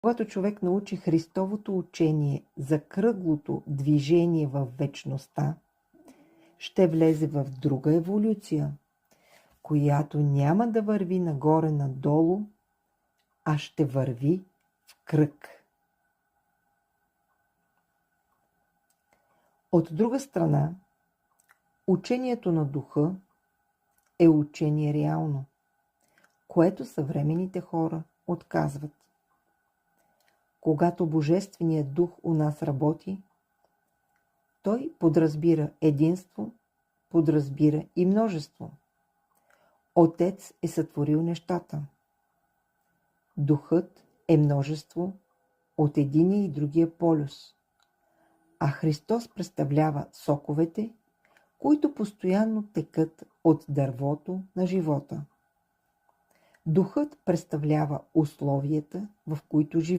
Когато човек научи Христовото учение за кръглото движение в вечността, ще влезе в друга еволюция, която няма да върви нагоре-надолу, а ще върви в кръг. От друга страна, учението на духа е учение реално, което съвременните хора отказват. Когато Божественият дух у нас работи, той подразбира единство, подразбира и множество. Отец е сътворил нещата. Духът е множество от единия и другия полюс, а Христос представлява соковете, които постоянно текат от дървото на живота. Духът представлява условията, в които живеем.